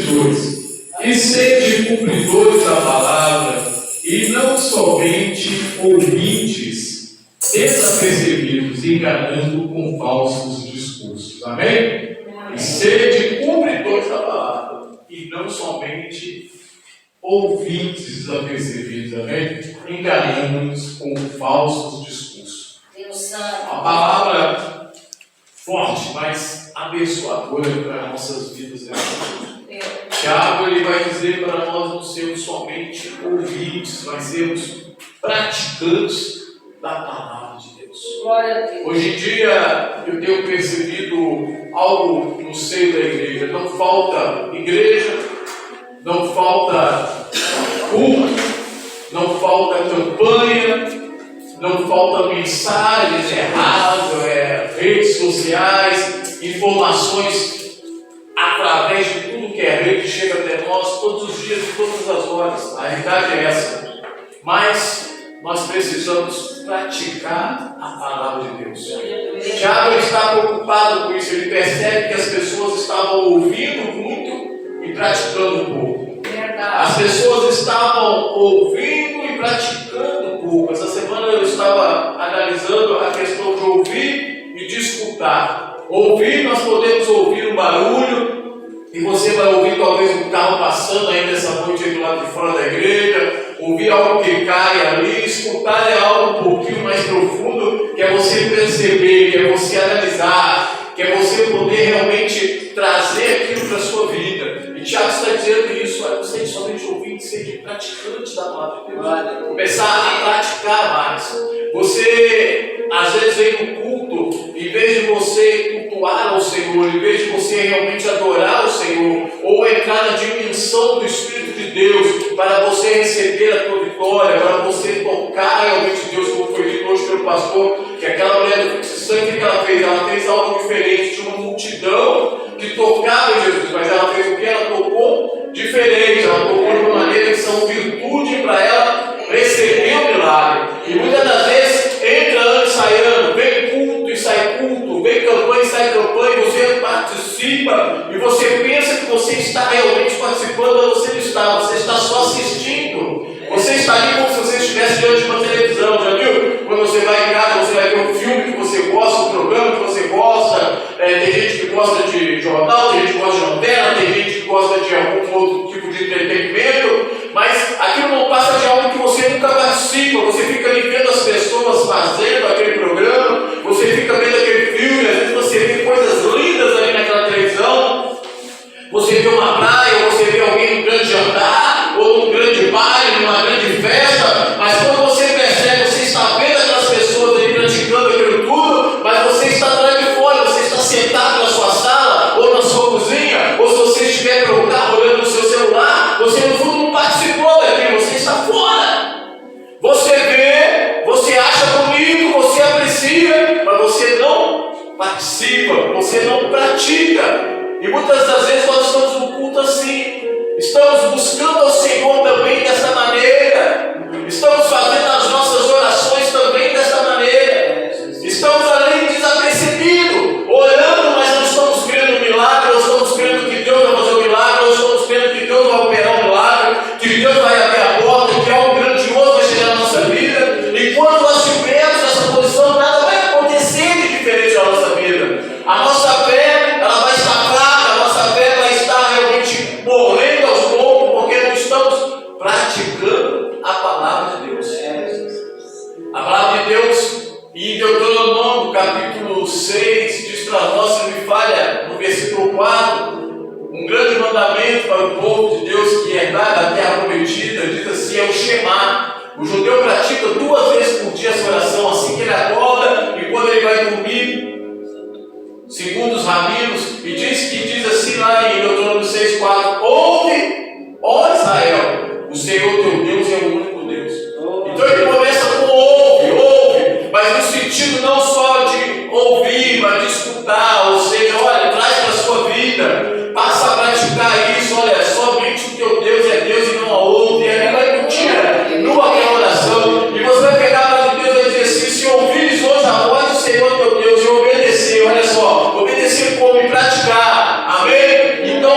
22. E sede cumpridores da palavra, e não somente ouvintes, desapercebidos, enganando com falsos discursos. Amém? E sede cumpridores da palavra, e não somente ouvintes desapercebidos. Amém? Enganando-nos com falsos discursos. A palavra forte, mas abençoadora para nossas vidas. Tiago, ele vai dizer para nós não sermos somente ouvintes, mas sermos praticantes da palavra de Deus. Hoje em dia, eu tenho percebido algo no seio da igreja. Não falta igreja, não falta culto, não falta campanha, não falta mensagens erradas, redes sociais, informações através de tudo que é rede que chega até nós todos os dias e todas as horas. A realidade é essa. Mas nós precisamos praticar a palavra de Deus. Tiago está preocupado com isso. Ele percebe que as pessoas estavam ouvindo muito e praticando pouco. As pessoas estavam ouvindo e praticando pouco. Essa semana eu estava analisando a questão de ouvir e de escutar. Ouvir, nós podemos ouvir um barulho, e você vai ouvir talvez um carro passando ainda essa noite aí do lado de fora da igreja, ouvir algo que cai ali. Escutar é algo um pouquinho mais profundo, que é você perceber, que é você analisar, que é você poder realmente trazer aquilo para a sua vida. E Tiago está dizendo isso, não seja somente ouvinte, seja praticante da palavra de Deus. Começar a praticar mais. Você, às vezes, vem no culto, em vez de você cultuar ao Senhor, em vez de você realmente adorar o Senhor, ou entrar na dimensão do Espírito de Deus, para você receber a tua vitória, para você tocar realmente Deus, como foi dito hoje pelo pastor, que aquela mulher do fluxo de sangue, que ela fez algo diferente. Tinha uma multidão que tocava em Jesus, mas ela fez o que? Ela tocou diferente, ela tocou de uma maneira que são virtude para ela receber o milagre. E muitas das vezes entra ano e sai ano, vem culto e sai culto, vem campanha e sai campanha, e você participa e você pensa que você está realmente participando, mas você não está, você está só assistindo. Você está ali como se você estivesse diante de uma televisão, já viu? Quando você vai em casa, você vai ver um filme que você gosta, um programa que você gosta. Tem gente que gosta de jornal, tem gente que gosta de novela, tem gente que gosta de algum outro tipo de entretenimento, mas aquilo não passa de algo que você nunca participa. Você fica ali vendo as pessoas fazendo aquele programa, você fica vendo aquele filme, às vezes você vê coisas lindas ali naquela televisão, você vê uma praia, você vê alguém num grande jantar, ou num grande baile, numa grande festa, mas quando você percebe, você está vendo aquelas pessoas ali praticando aquilo tudo, mas você está do lado de fora, você está sentado na sua sala, ou na sua cozinha, ou se você estiver pelo carro olhando no seu celular, você no fundo não participou daquilo, você está fora. Você vê, você acha bonito, você aprecia, mas você não participa, você não pratica. E muitas das vezes nós estamos no culto assim, estamos buscando ao Senhor também dessa maneira, estamos fazendo as nossas orações também dessa maneira, estamos ali desapercebidos, orando, mas não estamos crendo no milagre, não estamos crendo que Deus vai fazer o milagre, não estamos crendo que Deus vai operar o milagre, que Deus vai abrir a porta, que algo grandioso vai chegar na nossa vida. E quando nós estivermos nessa posição, nada vai acontecer de diferente na nossa vida. A nossa fé, ela vai estar fraca, a nossa fé vai estar realmente morrendo aos poucos, porque não estamos praticando a palavra de Deus. A palavra de Deus, em Deuteronômio, capítulo 6, diz para nós, se não me falha, no versículo 4, um grande mandamento para o povo de Deus que herdar da terra prometida, diz assim, é o Shema. O judeu pratica 2 vezes por dia essa oração, assim que ele acorda e quando ele vai dormir, segundo os rabinos, e diz assim lá em Deuteronômio 6,4: ouve, ó Israel, o Senhor teu Deus é o único Deus. Então ele começa com ouve, mas no sentido não só de ouvir, mas de escutar, ou seja, olha, traz para a sua vida, passa a praticar isso, olha, somente o teu Deus é Deus e não há outro, e aí vai curtir numa aquela oração, e você vai pegar a palavra de Deus e vai dizer assim: se ouvires hoje a voz do Senhor teu Deus e obedecer, olha só, obedecer como? E praticar, amém? Então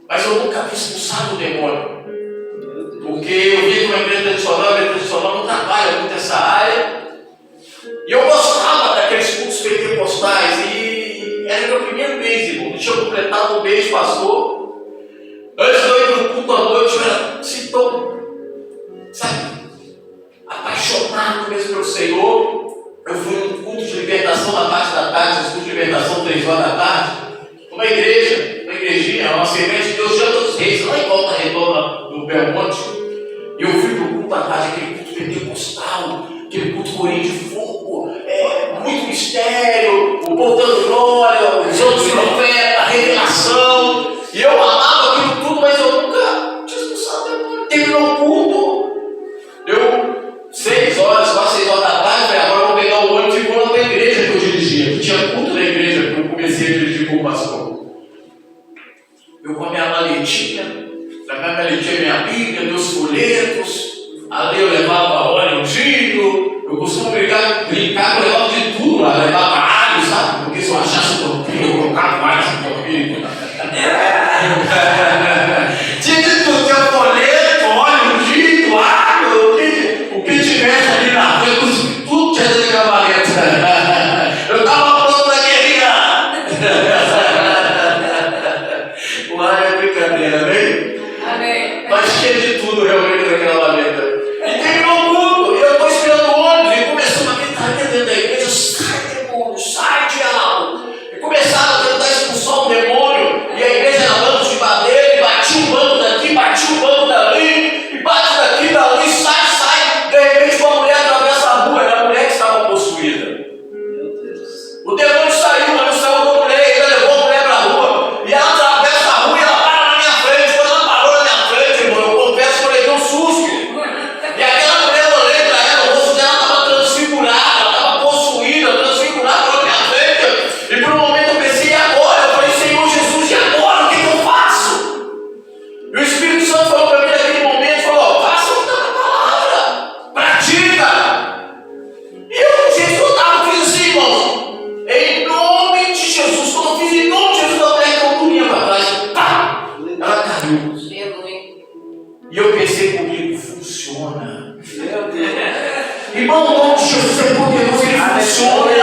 Mas eu nunca vi expulsar o demônio. Porque eu vi que uma igreja tradicional não trabalha muito essa área. E eu gostava daqueles cultos pentecostais. E era meu primeiro mês, irmão. Deixa eu completar um mês, pastor. Antes de eu ir para o culto à noite, eu era assim tão, sabe, apaixonado mesmo pelo Senhor. Eu fui num culto de libertação na parte da tarde, esse culto de libertação 3 horas da tarde. Uma igrejinha, uma Assembleia de Deus, Dia dos Reis, lá em Volta Redonda, no Belmonte. E eu fui para o culto à tarde, aquele culto pentecostal, aquele culto corinho de fogo, muito mistério, o povo dando glória, os outros profetas, revelação. E eu amava aquilo tudo, mas eu nunca tinha expulsado o demônio. Terminou o culto, eu, 6 horas, quase 6 horas da tarde, falei, agora eu vou pegar o ônibus e vou lá para a igreja que eu dirigia. Eu tinha culto na igreja que eu comecei a dirigir com o pastor. Eu com a minha maletinha, minha Bíblia, meus folhetos, ali eu levava óleo ungido, eu costumo brincar que eu levava de tudo lá, levava alho, sabe? Porque se eu achasse um pouquinho, eu colocava mais um pouquinho. Tinha de tudo, tinha folheto, óleo ungido, alho, o que tivesse ali na frente, tudo tinha dentro da maleta. Eu estava pronto para guerrear. O alho é brincadeira, amém? Amém. Mas cheio de tudo realmente naquela maleta. E terminou o culto, e eu estou esperando o ônibus, e começou uma gritaria dentro da igreja: sai demônio, sai diabo. E começaram a tentar expulsar o demônio, e a igreja era bancos de madeira, e batia um banco daqui, batia um banco dali, e bate daqui, dali, sai. De repente uma mulher atravessa a rua, era a mulher que estava possuída. O demônio saiu, mas não saiu da mulher, ele levou a mulher para a rua, e ela atravessa a rua e ela para na minha frente. Quando ela parou na minha frente, irmão, eu confesso que eu levei um susto. E aquela mulher, eu olhei para ela, o rosto dela estava transfigurado, ela estava possuída, transfigurada na minha frente. E por um momento eu pensei, e agora? Eu falei, Senhor Jesus, e agora? O que eu faço? E o Espírito Santo falou para mim naquele momento, falou: faça o que está na palavra, pratica. E eu, gente, eu estava, fiz assim, irmão, em nome de Jesus. Quando eu fiz em nome de Jesus, a mulher que eu dormia para trás, pá, ela caiu. E eu pensei comigo, funciona. Irmão, o nome de Jesus é poderoso, ele funciona.